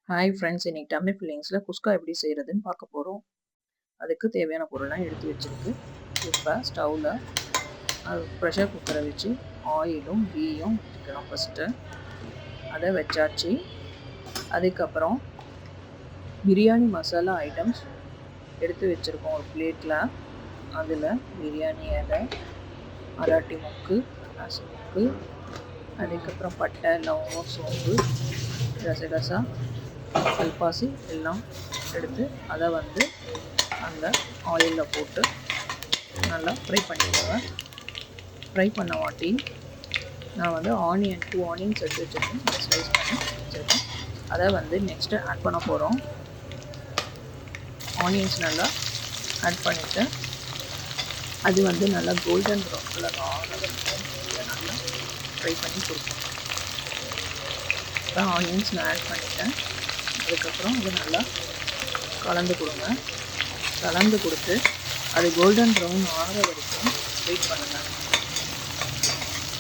Hi friends, இன்னைக்கு dummy ஃபில்லிங்ஸில் குஸ்கா எப்படி செய்கிறதுன்னு பார்க்க போகிறோம். அதுக்கு தேவையான பொருள்லாம் எடுத்து வச்சுருக்கு. இப்போ ஸ்டவ்வில் ப்ரெஷர் குக்கரை வச்சு ஆயிலும் கீயும் வச்சுக்கணும். ஃபஸ்ட்டு அதை வச்சாச்சு. அதுக்கப்புறம் பிரியாணி மசாலா ஐட்டம்ஸ் எடுத்து வச்சுருக்கோம் ஒரு பிளேட்டில். அதில் பிரியாணி இலை, மராட்டி மொக்கு, அனாசி மொக்கு, அதுக்கப்புறம் பட்டை, லவங்கம், சோம்பு, கசகசா, கல்பாசி எல்லாம் எடுத்து அதை அந்த ஆயிலில் போட்டு நல்லா ஃப்ரை பண்ணிடுவேன். ஃப்ரை பண்ண வாட்டி நான் 2 ஆனியன்ஸ் எடுத்து வச்சுருக்கேன். அதை ஸ்லைஸ் பண்ணி வச்சுருக்கேன். அதை நெக்ஸ்ட்டு ஆட் பண்ண போகிறோம். ஆனியன்ஸ் நல்லா ஆட் பண்ணிவிட்டு அது நல்லா கோல்டன் ப்ரௌன் கலர் ஆன வரைக்கும் நல்லா ஃப்ரை பண்ணி கொடுப்போம். இப்போ ஆனியன்ஸ் நான் ஆட் பண்ணிட்டேன். அதுக்கப்புறம் அது நல்லா கலந்து கொடுங்க. கலந்து கொடுத்து அது கோல்டன் ப்ரௌன் ஆகிற வரைக்கும் வெயிட் பண்ணுங்கள்.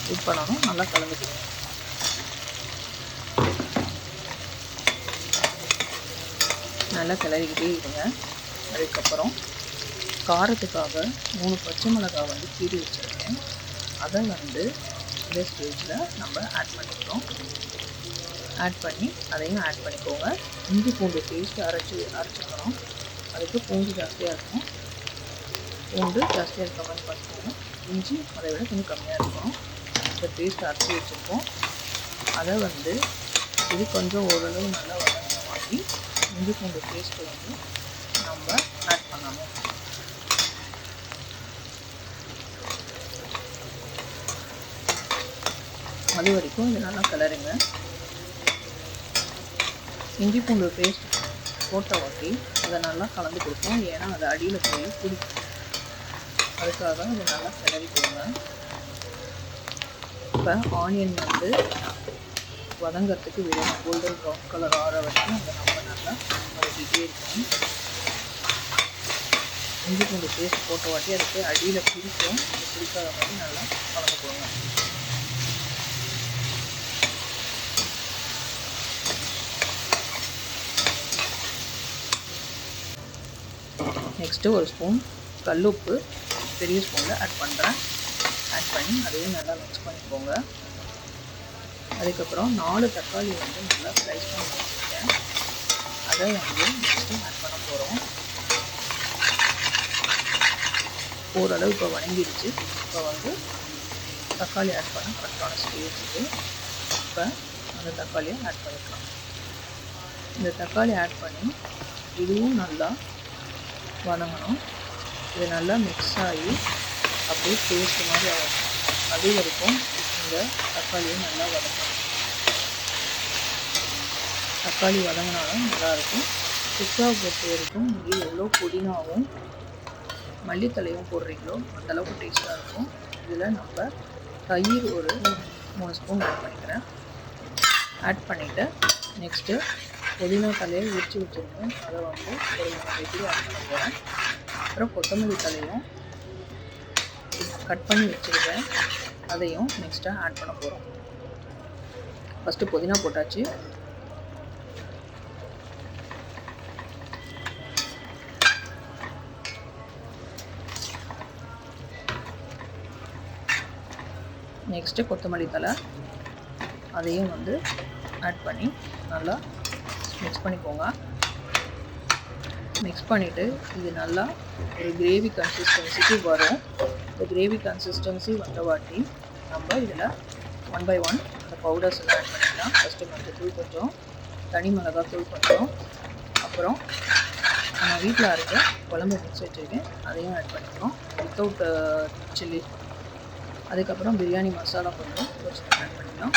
வெயிட் பண்ணணும். நல்லா கலந்து கொடுங்க. நல்லா கிளறிக்கிட்டே இருங்க. அதுக்கப்புறம் காரத்துக்காக 3 பச்சை மிளகாய் கீறி வச்சுருக்கேன். அதை இந்த ஸ்டேஜில் நம்ம ஆட் பண்ணிக்கிறோம். ஆட் பண்ணி அதையும் ஆட் பண்ணிக்கோங்க. இஞ்சி பூண்டு பேஸ்ட் அரைச்சிக்கணும். அதுக்கு பூண்டு ஜாஸ்தியாக இருக்கும். பூண்டு ஜாஸ்தியாக இருக்க மாதிரி பார்த்துக்கோங்க. இஞ்சி அதை விட கொஞ்சம் கம்மியாக இருக்கணும். இந்த பேஸ்ட் அரைச்சி வச்சுருக்கோம். அதை இது கொஞ்சம் ஓரளவு நல்லா வதங்கின மாதிரி இஞ்சி பூண்டு பேஸ்ட்டு நம்ம ஆட் பண்ணணும். அது வரைக்கும் இது நல்லா கலருங்க. இஞ்சி பூண்டு பேஸ்ட் போட்ட வாட்டி அதை நல்லா கலந்து கொடுப்போம். ஏன்னா அது அடியில் போய் பிடிக்கும். அதுக்காக அதை நல்லா கிளறி கொடுங்க. இப்போ ஆனியன் வதங்கிறதுக்கு விடணும். கோல்டன் ப்ரௌன் கலர் ஆற வரைக்கும் அதை நம்ம நல்லா வதக்கிட்டே இருக்கணும். இஞ்சி பூண்டு பேஸ்ட் போட்ட வாட்டி அதுக்கு அடியில் பிடிக்கும். அது பிடிக்காத மாதிரி நல்லா கலந்து கொடுங்க. நெக்ஸ்ட்டு ஒரு ஸ்பூன் கல்லுப்பு பெரிய ஸ்பூனில் ஆட் பண்ணுறேன். ஆட் பண்ணி அதையும் நல்லா மிக்ஸ் பண்ணிக்கோங்க. அதுக்கப்புறம் 4 தக்காளி நல்லா ஸ்லைஸ் பண்ணி வச்சுருக்கேன். அதை நெக்ஸ்ட்டு ஆட் பண்ண போகிறோம். ஓரளவு இப்போ வணங்கிடுச்சு. இப்போ தக்காளி ஆட் பண்ண கரெக்டான ஸ்டேஜுக்கு இப்போ அந்த தக்காளியை ஆட் பண்ணிக்கலாம். இந்த தக்காளி ஆட் பண்ணி இதுவும் நல்லா வதங்கணும். இது நல்லா மிக்ஸ் ஆகி அப்படியே பேஸ்ட் மாதிரி ஆகும். அது வரைக்கும் இந்த தக்காளியை நல்லா வதக்கணும். தக்காளி வதங்கினாலும் நல்லாயிருக்கும். குஸ்காவை பொறுத்த வரைக்கும் நீங்கள் எவ்வளோ புதினாவும் மல்லித்தலையும் போடுறீங்களோ அந்தளவுக்கு டேஸ்ட்டாக இருக்கும். இதில் நம்ம தயிர் ஒரு 3 ஸ்பூன் ஆட் பண்ணிக்கிறேன். ஆட் பண்ணிவிட்டு நெக்ஸ்ட்டு புதினா தலையை உரித்து வச்சுருக்கேன். அதை ஒரு 3 வெட்டி ஆட் பண்ண போகிறேன். அப்புறம் கொத்தமல்லி தலையும் கட் பண்ணி வச்சுருக்கேன். அதையும் நெக்ஸ்ட்டாக ஆட் பண்ண போகிறோம். ஃபஸ்ட்டு புதினா போட்டாச்சு. நெக்ஸ்ட்டு கொத்தமல்லி தலை அதையும் ஆட் பண்ணி நல்லா மிக்ஸ் பண்ணிக்கோங்க. மிக்ஸ் பண்ணிவிட்டு இது நல்லா ஒரு கிரேவி கன்சிஸ்டன்சிக்கு வரும். இந்த கிரேவி கன்சிஸ்டன்சி வந்த வாட்டி நம்ம இதில் 1 by 1 அந்த பவுடர்ஸ் எல்லாம் ஆட் பண்ணிக்கலாம். ஃபஸ்ட்டு மஞ்சத்தூள் கொஞ்சம், தனி மிளகாத்தூள் கொஞ்சம், அப்புறம் நான் வீட்டில் அரைக்க குழம்பு மிக்ஸ் வச்சுருக்கேன். அதையும் ஆட் பண்ணிக்கிறோம் வித்தவுட் சில்லி. அதுக்கப்புறம் பிரியாணி மசாலா கொஞ்சம் ஆட் பண்ணிக்கலாம்.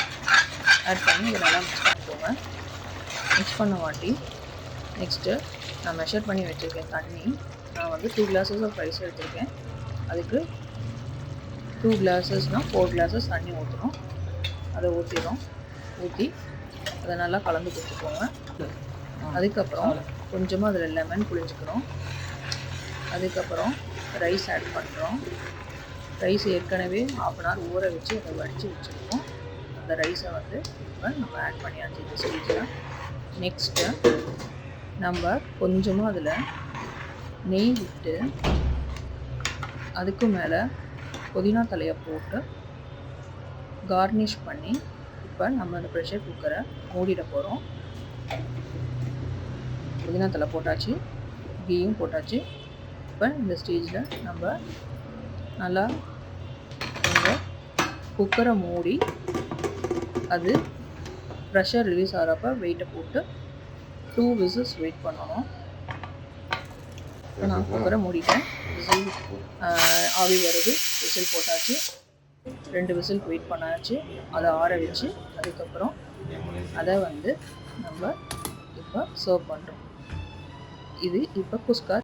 ஆட் பண்ணி இதை நல்லா மிக்ஸ் பண்ணிக்கோங்க. மிக்ஸ் பண்ண வாட்டி நெக்ஸ்ட்டு நான் மெஷர் பண்ணி வச்சுருக்கேன் தண்ணி. நான் 2 glasses ஆஃப் ரைஸ் எடுத்திருக்கேன். அதுக்கு 2 glasesனால் 4 glasses தண்ணி ஊற்றணும். அதை ஊற்றி அதை நல்லா கலந்து கொடுத்துக்கோங்க. அதுக்கப்புறம் கொஞ்சமாக அதில் லெமன் புழிஞ்சிக்கிறோம். அதுக்கப்புறம் ரைஸ் ஆட் பண்ணுறோம். ரைஸ் ஏற்கனவே 1/2 hour ஊற வச்சு அதை வடித்து வச்சுருக்கோம். அந்த ரைஸை இப்போ நம்ம ஆட் பண்ணியாச்சு. இந்த ஸ்டேஜில் நெக்ஸ்ட்டு நம்ம கொஞ்சமாக அதில் நெய் விட்டு அதுக்கு மேலே புதினா தலையை போட்டு கார்னிஷ் பண்ணி இப்போ நம்ம அந்த ப்ரெஷர் குக்கரை மூடிட போகிறோம். புதினா தலை போட்டாச்சு, கீயும் போட்டாச்சு. இப்போ இந்த ஸ்டேஜில் நம்ம நல்லா இந்த குக்கரை மூடி அது ப்ரெஷர் ரிலீஸ் ஆகிறப்ப வெயிட்டை போட்டு 2 விசில்ஸ் வெயிட் பண்ணணும். இப்போ நான் குக்கரை மூடிட்டேன். விசில் ஆவி வருது, விசில் போட்டாச்சு. 2 விசிலுக்கு வெயிட் பண்ணாச்சு. அதை ஆற வச்சு அதுக்கப்புறம் அதை வந்து நம்ம இப்போ சர்வ் பண்ணுறோம். இது இப்போ குஸ்கா